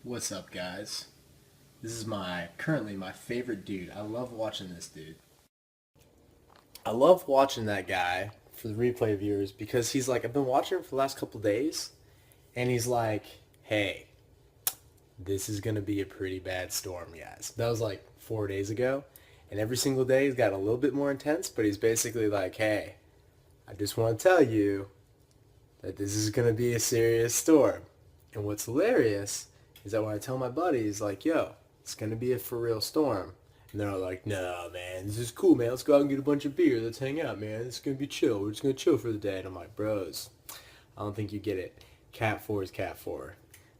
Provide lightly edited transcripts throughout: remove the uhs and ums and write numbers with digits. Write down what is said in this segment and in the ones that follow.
What's up, guys? This is currently my favorite dude. I love watching this dude. I love watching that guy for the replay viewers because he's like, I've been watching him for the last couple days, and he's like, hey, this is going to be a pretty bad storm, guys. That was like 4 days ago, and every single day he's got a little bit more intense, but he's basically like, hey, I just want to tell you that this is going to be a serious storm. And what's hilarious is that when I tell my buddies, like, yo, it's going to be a for real storm. And they're all like, no, man, this is cool, man. Let's go out and get a bunch of beer. Let's hang out, man. It's going to be chill. We're just going to chill for the day. And I'm like, bros, I don't think you get it. Cat 4 is Cat 4.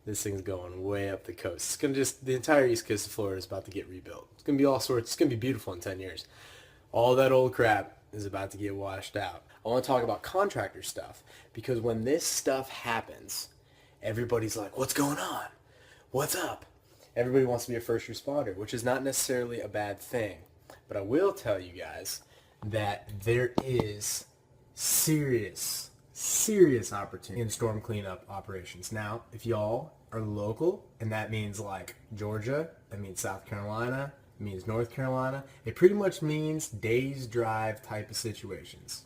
This thing's going way up the coast. It's going to the entire east coast of Florida is about to get rebuilt. It's going to be all sorts. It's going to be beautiful in 10 years. All that old crap is about to get washed out. I want to talk about contractor stuff because when this stuff happens, everybody's like, what's going on? What's up? Everybody wants to be a first responder, which is not necessarily a bad thing. But I will tell you guys that there is serious opportunity in storm cleanup operations. Now, if y'all are local, and that means like Georgia, that means South Carolina, it means North Carolina, it pretty much means days drive type of situations.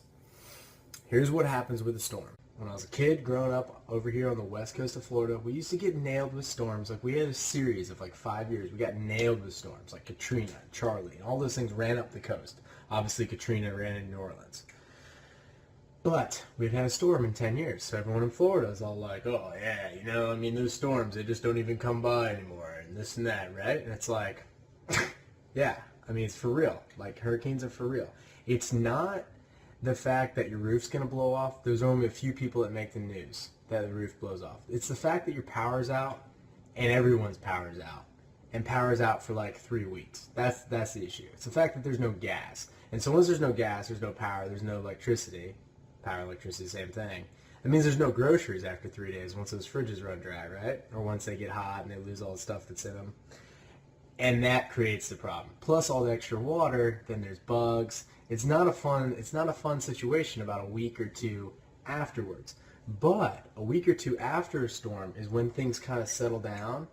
Here's what happens with a storm. When I was a kid growing up over here on the west coast of Florida, we used to get nailed with storms. Like, we had a series of like 5 years. We got nailed with storms like Katrina, Charlie, and all those things ran up the coast. Obviously, Katrina ran in New Orleans. But we've had a storm in 10 years, so everyone in Florida is all like, oh, yeah, those storms, they just don't even come by anymore, and this and that, right? And it's like, yeah, it's for real. Like, hurricanes are for real. It's not the fact that your roof's going to blow off. There's only a few people that make the news that the roof blows off. It's the fact that your power's out and everyone's power's out. And power's out for like 3 weeks. That's the issue. It's the fact that there's no gas. And so once there's no gas, there's no power, there's no electricity. Power, electricity, same thing. That means there's no groceries after 3 days once those fridges run dry, right? Or once they get hot and they lose all the stuff that's in them. And that creates the problem. Plus all the extra water, then there's bugs. It's not a fun situation about a week or two afterwards. But a week or two after a storm is when things kind of settle down,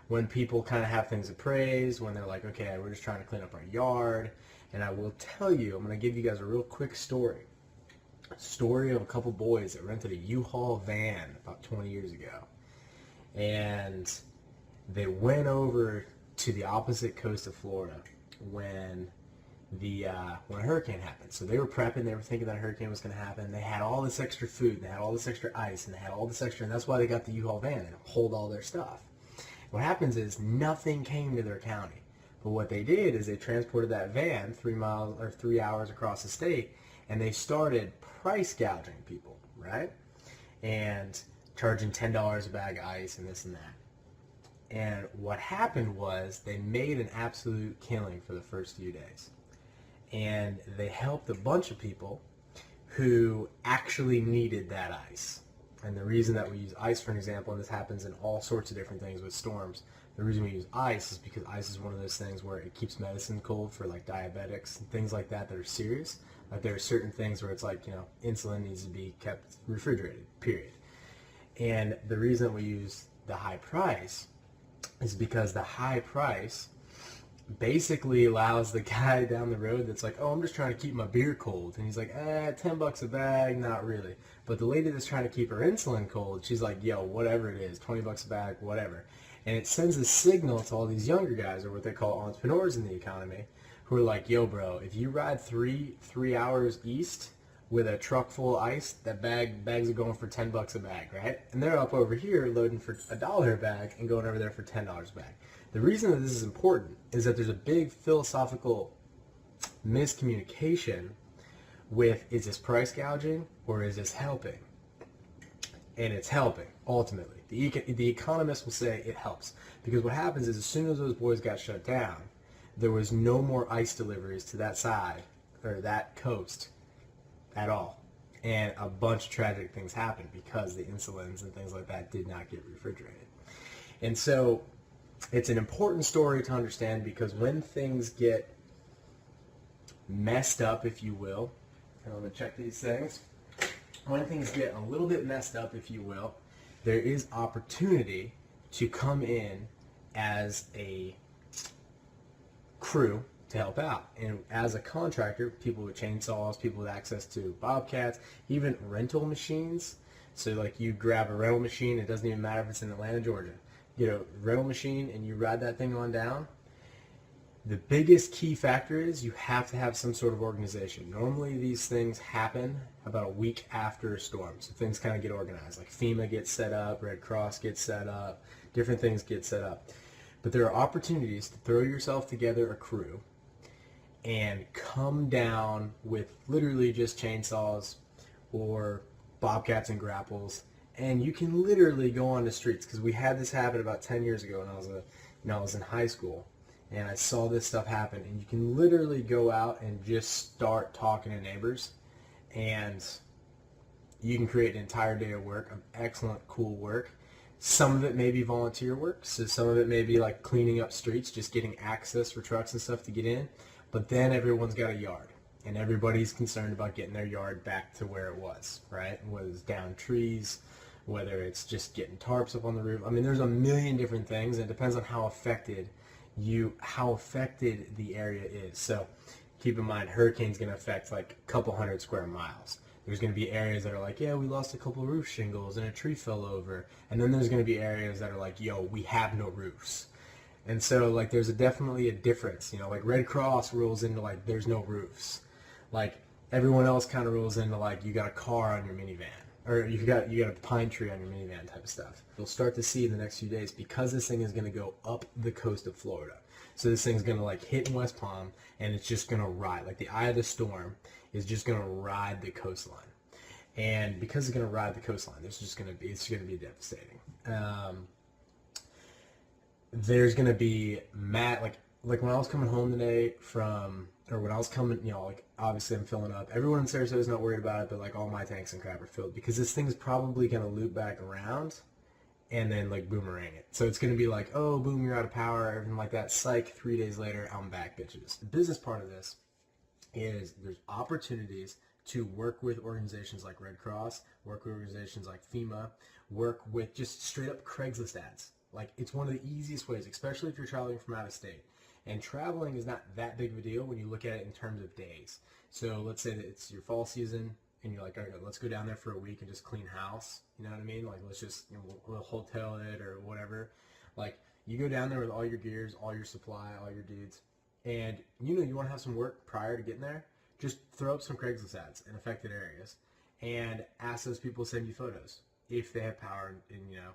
when people kind of have things appraised, when they're like, okay, we're just trying to clean up our yard. And I will tell you, I'm going to give you guys a real quick story. A story of a couple boys that rented a U-Haul van about 20 years ago. And they went over to the opposite coast of Florida when a hurricane happened. So they were prepping, they were thinking that a hurricane was going to happen. They had all this extra food, and they had all this extra ice, and they had all this extra, and that's why they got the U-Haul van and hold all their stuff. What happens is nothing came to their county. But what they did is they transported that van 3 hours across the state, and they started price gouging people, right? And charging $10 a bag of ice and this and that. And what happened was they made an absolute killing for the first few days. And they helped a bunch of people who actually needed that ice. And the reason that we use ice, for an example, and this happens in all sorts of different things with storms, the reason we use ice is because ice is one of those things where it keeps medicine cold for like diabetics and things like that are serious. Like there are certain things where it's like, insulin needs to be kept refrigerated, period. And the reason we use the high price is because the high price basically allows the guy down the road that's like, oh, I'm just trying to keep my beer cold. And he's like, $10 a bag, not really. But the lady that's trying to keep her insulin cold, she's like, yo, whatever it is, $20 a bag, whatever. And it sends a signal to all these younger guys, or what they call entrepreneurs in the economy, who are like, yo, bro, if you ride three hours east with a truck full of ice, bags are going for $10 a bag, right? And they're up over here loading for $1 a bag and going over there for $10 a bag. The reason that this is important is that there's a big philosophical miscommunication with, is this price gouging or is this helping? And it's helping, ultimately. The economists will say it helps. Because what happens is as soon as those boys got shut down, there was no more ice deliveries to that side, or that coast, at all. And a bunch of tragic things happened because the insulins and things like that did not get refrigerated. And so it's an important story to understand because when things get messed up, if you will, and I'm going to check these things, when things get a little bit messed up, if you will, there is opportunity to come in as a crew to help out. And as a contractor, people with chainsaws, people with access to bobcats, even rental machines. So like you grab a rental machine, it doesn't even matter if it's in Atlanta, Georgia. You get a rental machine and you ride that thing on down. The biggest key factor is you have to have some sort of organization. Normally these things happen about a week after a storm. So things kind of get organized. Like FEMA gets set up, Red Cross gets set up, different things get set up. But there are opportunities to throw yourself together a crew and come down with literally just chainsaws or bobcats and grapples. And you can literally go on the streets, because we had this happen about 10 years ago when I was in high school. And I saw this stuff happen, and you can literally go out and just start talking to neighbors, and you can create an entire day of work, of excellent, cool work. Some of it may be volunteer work, so some of it may be like cleaning up streets, just getting access for trucks and stuff to get in, but then everyone's got a yard, and everybody's concerned about getting their yard back to where it was, right? Whether it's down trees, whether it's just getting tarps up on the roof. I mean, there's a million different things, and it depends on how affected the area is. So keep in mind, hurricane's going to affect like a couple hundred square miles. There's going to be areas that are like, yeah, we lost a couple roof shingles and a tree fell over. And then there's going to be areas that are like, yo, we have no roofs. And so like there's definitely a difference. You know, like Red Cross rolls into like there's no roofs. Like everyone else kind of rolls into like you got a car on your minivan, or you got a pine tree on your minivan type of stuff. You'll start to see in the next few days, because this thing is going to go up the coast of Florida. So this thing's going to like hit in West Palm, and it's just going to ride. Like the eye of the storm is just going to ride the coastline. And because it's going to ride the coastline, it's going to be devastating. There's going to be like when I was coming home today when I was coming, you know, like obviously I'm filling up. Everyone in Sarasota is not worried about it, but like all my tanks and crap are filled, because this thing's probably going to loop back around and then like boomerang it. So it's going to be like, oh, boom, you're out of power, everything like that. Psych, 3 days later, I'm back, bitches. The business part of this is there's opportunities to work with organizations like Red Cross, work with organizations like FEMA, work with just straight up Craigslist ads. Like it's one of the easiest ways, especially if you're traveling from out of state. And traveling is not that big of a deal when you look at it in terms of days. So let's say that it's your fall season and you're like, all right, let's go down there for a week and just clean house. You know what I mean? Like let's just, you know, we'll hotel it or whatever. Like you go down there with all your gears, all your supply, all your dudes, and you know you want to have some work prior to getting there. Just throw up some Craigslist ads in affected areas and ask those people to send you photos if they have power and you know,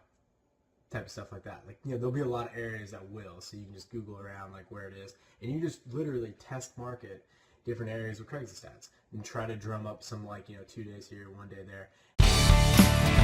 type of stuff like that. Like, you know, there'll be a lot of areas that will, so you can just Google around like where it is, and you just literally test market different areas with Craigslist ads and try to drum up some like, you know, 2 days here, 1 day there.